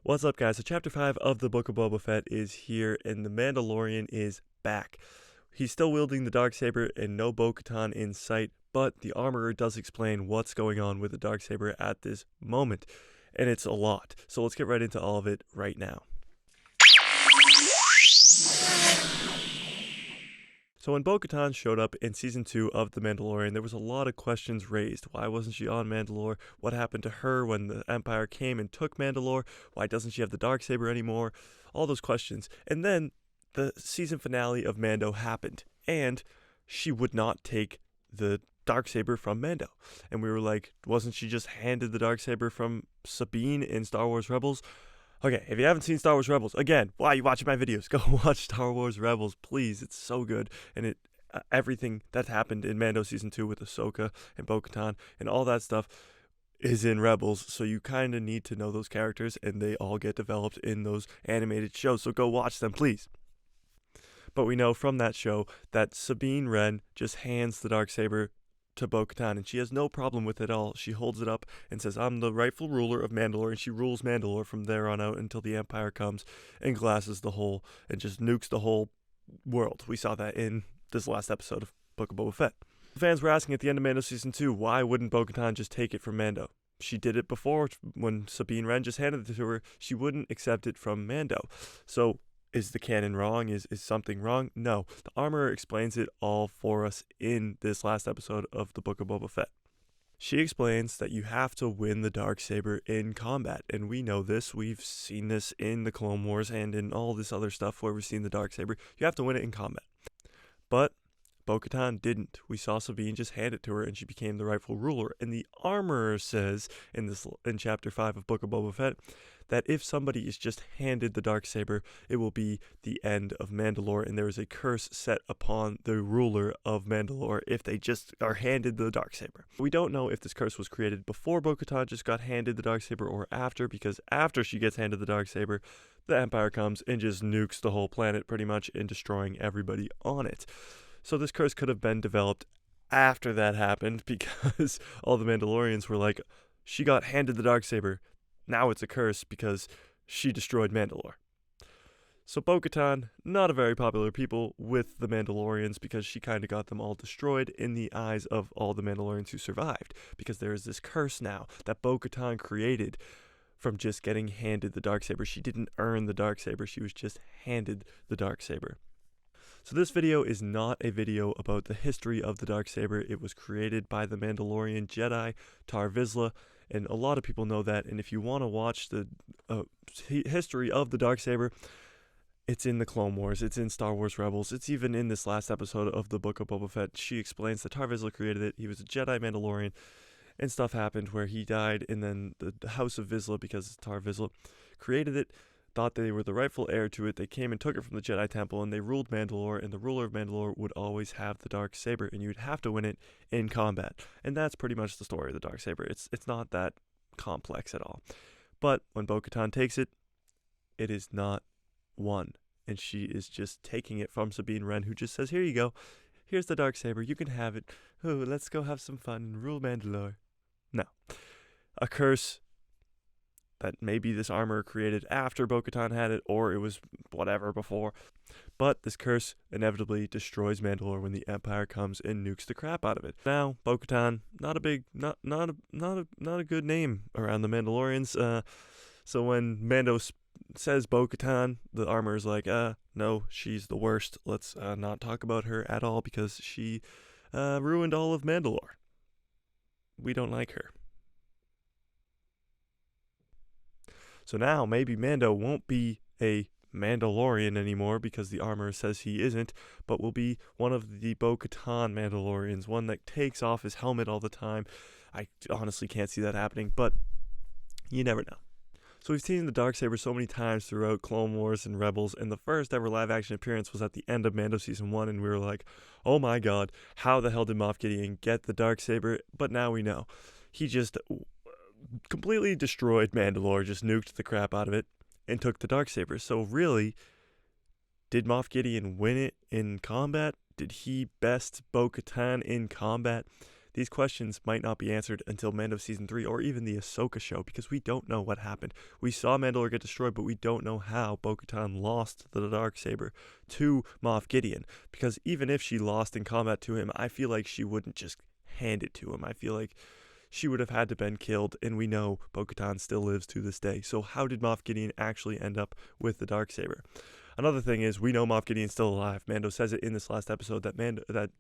What's up, guys? So Chapter 5 of the Book of Boba Fett is here, and the Mandalorian is back. He's still wielding the Dark Saber and no Bo Katan in sight, but the Armorer does explain what's going on with the Dark Saber at this moment, and it's a lot. So let's get right into all of it right now. So when Bo Katan showed up in Season 2 of The Mandalorian, there was a lot of questions raised. Why wasn't she on Mandalore? What happened to her when the Empire came and took Mandalore? Why doesn't she have the Dark Saber anymore? All those questions. And then the season finale of Mando happened, and she would not take the Dark Saber from Mando. And we were like, wasn't she just handed the Dark Saber from Sabine in Star Wars Rebels? Okay, if you haven't seen Star Wars Rebels, again, why are you watching my videos? Go watch Star Wars Rebels, please. It's so good. And everything that happened in Mando Season 2 with Ahsoka and Bo Katan and all that stuff is in Rebels. So you kind of need to know those characters, and they all get developed in those animated shows. So go watch them, please. But we know from that show that Sabine Wren just hands the Darksaber to Bo Katan, and she has no problem with it at all. She holds it up and says, I'm the rightful ruler of Mandalore, and she rules Mandalore from there on out until the Empire comes and glasses the whole and just nukes the whole world. We saw that in this last episode of Book of Boba Fett. Fans were asking at the end of Mando Season 2, why wouldn't Bo Katan just take it from Mando? She did it before when Sabine Wren just handed it to her. She wouldn't accept it from Mando. So is the canon wrong? Is something wrong? No. The Armorer explains it all for us in this last episode of the Book of Boba Fett. She explains that you have to win the Darksaber in combat, and we know this. We've seen this in the Clone Wars and in all this other stuff where we've seen the Darksaber. You have to win it in combat. But Bo Katan didn't. We saw Sabine just hand it to her, and she became the rightful ruler. And the Armorer says in Chapter 5 of Book of Boba Fett that if somebody is just handed the Darksaber, it will be the end of Mandalore, and there is a curse set upon the ruler of Mandalore if they just are handed the Darksaber. We don't know if this curse was created before Bo Katan just got handed the Darksaber or after, because after she gets handed the Darksaber, the Empire comes and just nukes the whole planet pretty much and destroying everybody on it. So this curse could have been developed after that happened, because all the Mandalorians were like, she got handed the Darksaber. Now it's a curse because she destroyed Mandalore. So Bo Katan, not a very popular people with the Mandalorians, because she kind of got them all destroyed in the eyes of all the Mandalorians who survived, because there is this curse now that Bo Katan created from just getting handed the Darksaber. She didn't earn the Darksaber, she was just handed the Darksaber. So this video is not a video about the history of the Darksaber. It was created by the Mandalorian Jedi, Tar Vizsla, and a lot of people know that. And if you want to watch the history of the Darksaber, it's in the Clone Wars, it's in Star Wars Rebels, it's even in this last episode of the Book of Boba Fett. She explains that Tar Vizsla created it. He was a Jedi Mandalorian, and stuff happened where he died, and then the House of Vizsla, because Tar Vizsla created it, thought they were the rightful heir to it. They came and took it from the Jedi Temple, and they ruled Mandalore, and the ruler of Mandalore would always have the Darksaber, and you'd have to win it in combat. And that's pretty much the story of the Darksaber. It's not that complex at all. But when Bo Katan takes it, it is not won. And she is just taking it from Sabine Wren, who just says, here you go. Here's the Darksaber. You can have it. Oh, let's go have some fun and rule Mandalore. No. A curse that maybe this Armorer created after Bo Katan had it, or it was whatever before. But this curse inevitably destroys Mandalore when the Empire comes and nukes the crap out of it. Now, Bo Katan, not a good name around the Mandalorians. So when Mando says Bo Katan, the Armorer's like, no, she's the worst. Let's not talk about her at all, because she ruined all of Mandalore. We don't like her. So now maybe Mando won't be a Mandalorian anymore, because the Armorer says he isn't, but will be one of the Bo Katan Mandalorians, one that takes off his helmet all the time. I honestly can't see that happening, but you never know. So we've seen the Darksaber so many times throughout Clone Wars and Rebels, and the first ever live action appearance was at the end of Mando Season 1, and we were like, oh my god, how the hell did Moff Gideon get the Darksaber? But now we know. He just completely destroyed Mandalore, just nuked the crap out of it, and took the Darksaber. So really, did Moff Gideon win it in combat? Did he best Bo Katan in combat? these questions might not be answered until Mando Season 3 or even the Ahsoka show, because we don't know what happened. We saw Mandalore get destroyed, but we don't know how Bo Katan lost the Dark Saber to Moff Gideon, because even if she lost in combat to him, I feel like she wouldn't just hand it to him. I feel like she would have had to been killed, and we know Bo Katan still lives to this day. So how did Moff Gideon actually end up with the Dark Saber? Another thing is, we know Moff Gideon's still alive. Mando says it in this last episode that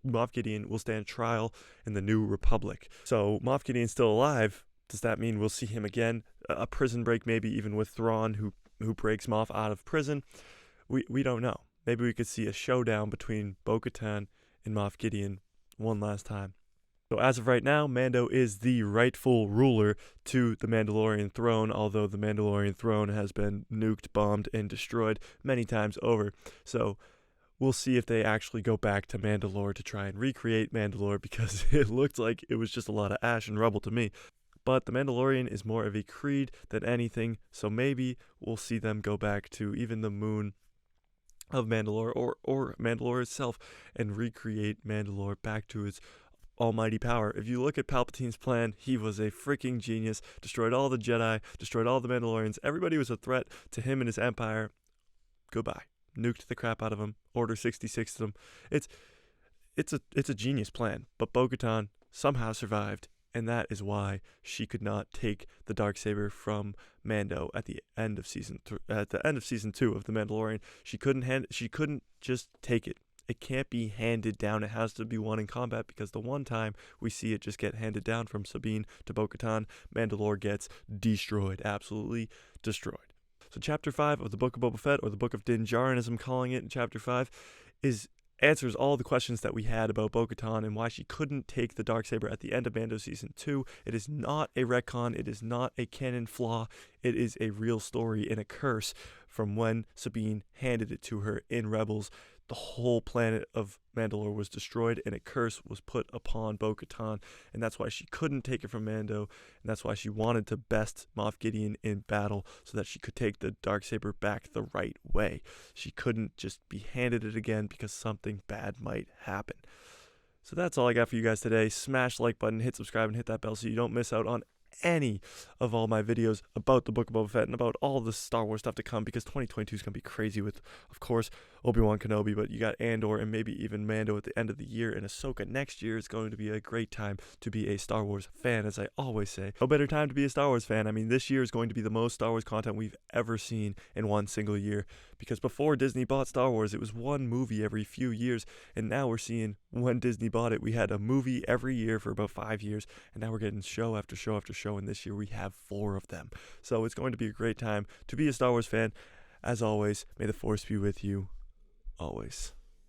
Moff Gideon will stand trial in the New Republic. So Moff Gideon's still alive. Does that mean we'll see him again? A prison break, maybe even with Thrawn, who breaks Moff out of prison? We don't know. Maybe we could see a showdown between Bo Katan and Moff Gideon one last time. So as of right now, Mando is the rightful ruler to the Mandalorian throne, although the Mandalorian throne has been nuked, bombed, and destroyed many times over. So we'll see if they actually go back to Mandalore to try and recreate Mandalore, because it looked like it was just a lot of ash and rubble to me. But the Mandalorian is more of a creed than anything, so maybe we'll see them go back to even the moon of Mandalore or Mandalore itself and recreate Mandalore back to its almighty power. If you look at Palpatine's plan, he was a freaking genius. Destroyed all the Jedi, destroyed all the Mandalorians. Everybody was a threat to him and his empire. Goodbye. Nuked the crap out of them. Order 66 them. It's a genius plan. But Bo Katan somehow survived, and that is why she could not take the Dark Saber from Mando at the end of season 2 of The Mandalorian. She couldn't just take it. It can't be handed down. It has to be won in combat, because the one time we see it just get handed down from Sabine to Bo Katan, Mandalore gets destroyed, absolutely destroyed. So Chapter 5 of the Book of Boba Fett, or the Book of Din Djarin as I'm calling it in Chapter 5, answers all the questions that we had about Bo Katan and why she couldn't take the Dark Saber at the end of Mando Season 2. It is not a retcon. It is not a canon flaw. It is a real story and a curse from when Sabine handed it to her in Rebels. The whole planet of Mandalore was destroyed, and a curse was put upon Bo Katan, and that's why she couldn't take it from Mando, and that's why she wanted to best Moff Gideon in battle so that she could take the Darksaber back the right way. She couldn't just be handed it again because something bad might happen. So that's all I got for you guys today. Smash the like button, hit subscribe, and hit that bell so you don't miss out on any of all my videos about the Book of Boba Fett and about all the Star Wars stuff to come, because 2022 is going to be crazy with, of course, Obi-Wan Kenobi, but you got Andor and maybe even Mando at the end of the year, and Ahsoka next year. Is going to be a great time to be a Star Wars fan, as I always say. No better time to be a Star Wars fan. I mean, this year is going to be the most Star Wars content we've ever seen in one single year, because before Disney bought Star Wars, it was one movie every few years, and now we're seeing, when Disney bought it, we had a movie every year for about 5 years, and now we're getting show after show after show, and this year we have 4 of them. So it's going to be a great time to be a Star Wars fan. As always, may the Force be with you always.